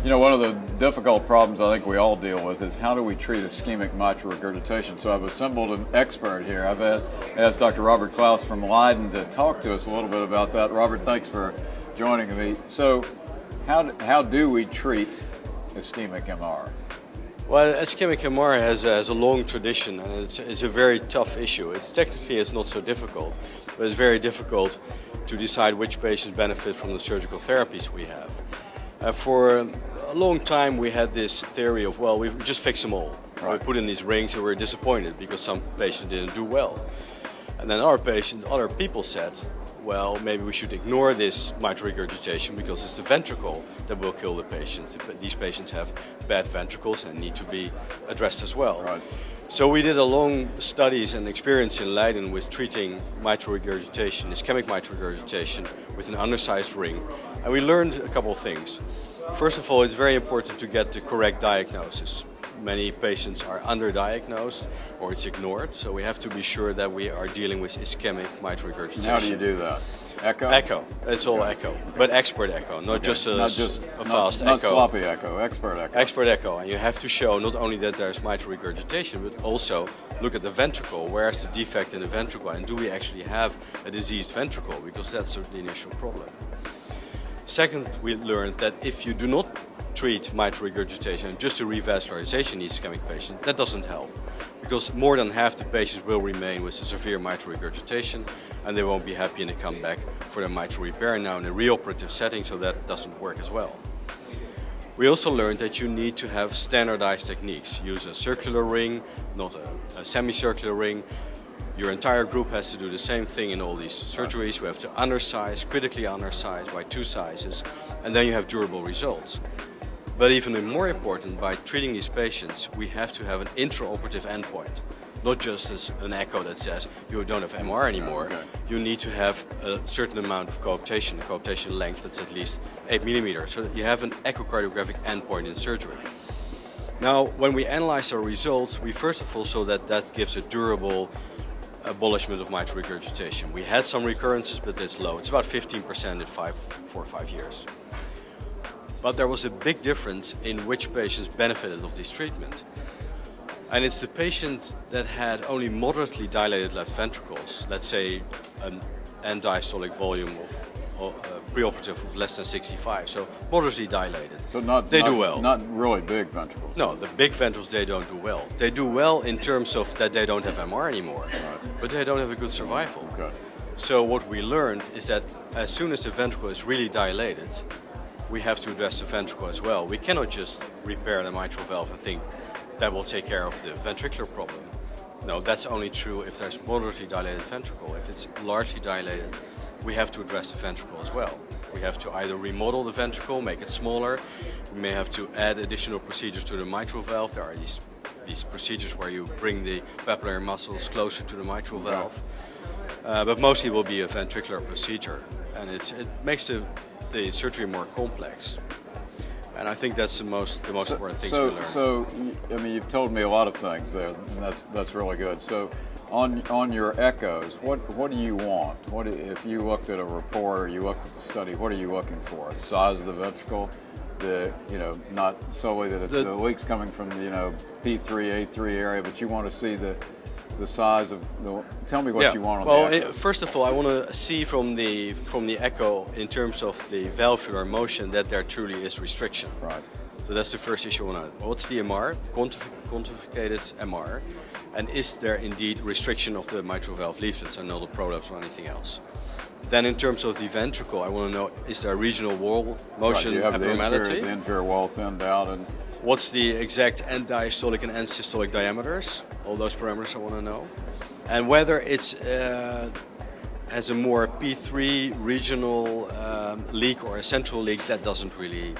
You know, one of the difficult problems I think we all deal with is how do we treat ischemic mitral regurgitation? So I've assembled an expert here. I've asked Dr. Robert Klautz from Leiden to talk to us a little bit about that. Robert, thanks for joining me. So how do we treat ischemic MR? Well, ischemic MR has a long tradition, and it's a very tough issue. Technically it's not so difficult, but it's very difficult to decide which patients benefit from the surgical therapies we have. For a long time we had this theory of, well, we just fix them all. Right. We put in these rings and we're disappointed because some patients didn't do well. And then other people said, well, maybe we should ignore this mitral regurgitation because it's the ventricle that will kill the patient. These patients have bad ventricles and need to be addressed as well. Right. So we did a long studies and experience in Leiden with treating mitral regurgitation, ischemic mitral regurgitation with an undersized ring. And we learned a couple of things. First of all, it's very important to get the correct diagnosis. Many patients are underdiagnosed or it's ignored, so we have to be sure that we are dealing with ischemic mitral regurgitation. How do you do that? Echo? Echo. It's all echo, but expert echo, not just a fast echo. Not sloppy echo, expert echo. Expert echo, and you have to show not only that there's mitral regurgitation, but also look at the ventricle. Where's the defect in the ventricle, and do we actually have a diseased ventricle? Because that's the initial problem. Second, we learned that if you do not treat mitral regurgitation, just a revascularization in ischemic patient, that doesn't help. Because more than half the patients will remain with a severe mitral regurgitation and they won't be happy and they come back for their mitral repair now in a reoperative setting, so that doesn't work as well. We also learned that you need to have standardized techniques. Use a circular ring, not a semicircular ring. Your entire group has to do the same thing in all these surgeries. We have to undersize, critically undersize by 2 sizes, and then you have durable results. But even more important, by treating these patients, we have to have an intraoperative endpoint. Not just as an echo that says you don't have MR anymore. Okay. You need to have a certain amount of coaptation, a coaptation length that's at least 8 millimeters, so that you have an echocardiographic endpoint in surgery. Now, when we analyze our results, we first of all saw that that gives a durable abolishment of mitral regurgitation. We had some recurrences, but it's low. It's about 15% in 4 or 5 years. But there was a big difference in which patients benefited of this treatment. And it's the patient that had only moderately dilated left ventricles, let's say an end diastolic volume of preoperative of less than 65, so moderately dilated. So they do well. Not really big ventricles. No, the big ventricles, they don't do well. They do well in terms of that they don't have MR anymore, right, but they don't have a good survival. Okay. So what we learned is that as soon as the ventricle is really dilated, we have to address the ventricle as well. We cannot just repair the mitral valve and think that will take care of the ventricular problem. No, that's only true if there's moderately dilated ventricle. If it's largely dilated, we have to address the ventricle as well. We have to either remodel the ventricle, make it smaller. We may have to add additional procedures to the mitral valve. There are these procedures where you bring the papillary muscles closer to the mitral valve. But mostly it will be a ventricular procedure, and it makes the surgery more complex. And I think that's the most important thing to learn. So, I mean, you've told me a lot of things there, and that's really good. So, on your echoes, what do you want? If you looked at a report or you looked at the study, what are you looking for? The size of the ventricle, not solely the leaks coming from the P3, A3 area, but you want to see the size of the. Tell me what you want on the echo. First of all, I want to see from the echo in terms of the valvular motion that there truly is restriction. Right. So that's the first issue I want to know. What's the MR, quantified MR, and is there indeed restriction of the mitral valve leaflets and not the prolapse or anything else? Then in terms of the ventricle, I want to know, is there a regional wall motion abnormality? The inferior wall thinned out, and what's the exact end diastolic and end systolic diameters? All those parameters I want to know. And whether it's has a more P3 regional leak or a central leak, that doesn't really,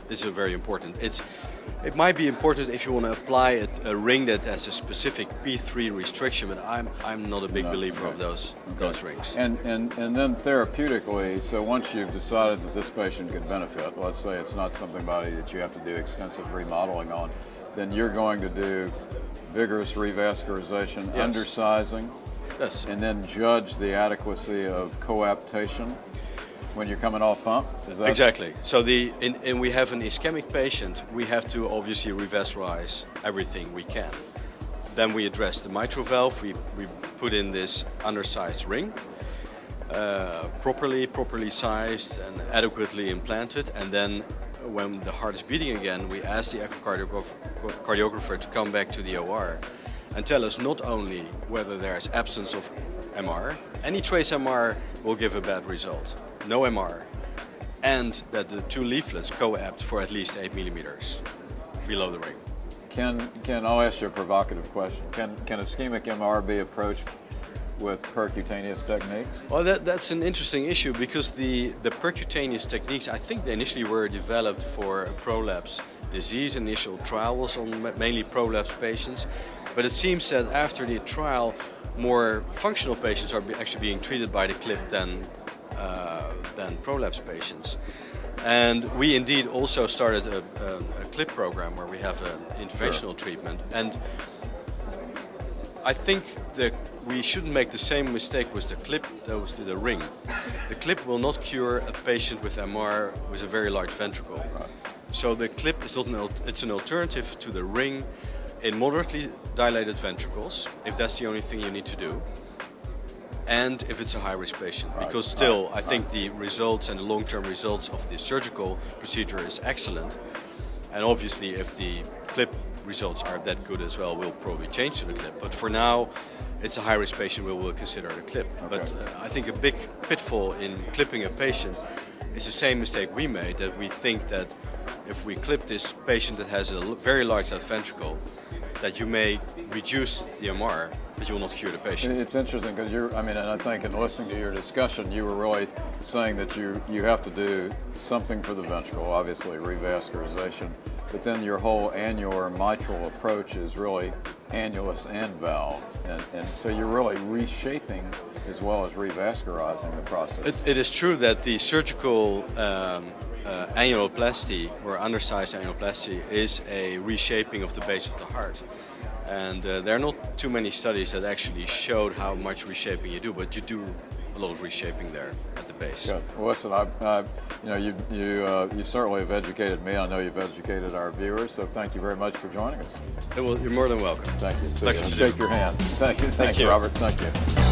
this is very important. It might be important if you want to apply a ring that has a specific P3 restriction, but I'm not a big believer of those rings. And then therapeutically, so once you've decided that this patient could benefit, let's say it's not somebody that you have to do extensive remodeling on, then you're going to do vigorous revascularization, undersizing, and then judge the adequacy of coaptation. when you're coming off pump? Is that exactly. So we have an ischemic patient, we have to obviously revascularize everything we can. Then we address the mitral valve, we put in this undersized ring, properly sized and adequately implanted, and then when the heart is beating again, we ask the echocardiographer to come back to the OR and tell us not only whether there's absence of MR, any trace MR will give a bad result, no MR, and that the two leaflets coapt for at least 8 millimeters below the ring. I'll ask you a provocative question. Can ischemic MR be approached with percutaneous techniques? Well, that's an interesting issue, because the percutaneous techniques, I think they initially were developed for a prolapse disease. Initial trial was on mainly prolapse patients, but it seems that after the trial, more functional patients are actually being treated by the clip than prolapse patients. And we indeed also started a clip program where we have an interventional treatment. And I think that we shouldn't make the same mistake with the clip that was to the ring. The clip will not cure a patient with MR with a very large ventricle. Right. So the clip is not it's an alternative to the ring in moderately dilated ventricles, if that's the only thing you need to do, and if it's a high-risk patient. Right. Because still, I think the results and the long-term results of the surgical procedure is excellent. And obviously, if the clip results are that good as well, we'll probably change to the clip. But for now, it's a high-risk patient, we will consider the clip. Okay. But I think a big pitfall in clipping a patient is the same mistake we made, that we think that if we clip this patient that has a very large left ventricle, that you may reduce the MR, but you will not cure the patient. It's interesting because and I think in listening to your discussion, you were really saying that you have to do something for the ventricle, obviously revascularization, but then your whole annular mitral approach is really annulus and valve, and so you're really reshaping as well as revascularizing the process. It is true that the surgical annuloplasty or undersized annuloplasty is a reshaping of the base of the heart. And there are not too many studies that actually showed how much reshaping you do, but you do a lot of reshaping there at the base. Good. Well, listen, you certainly have educated me. I know you've educated our viewers, so thank you very much for joining us. Well, you're more than welcome. Thank you. Pleasure to shake your hand. Thank you. Thanks, Robert. Thank you.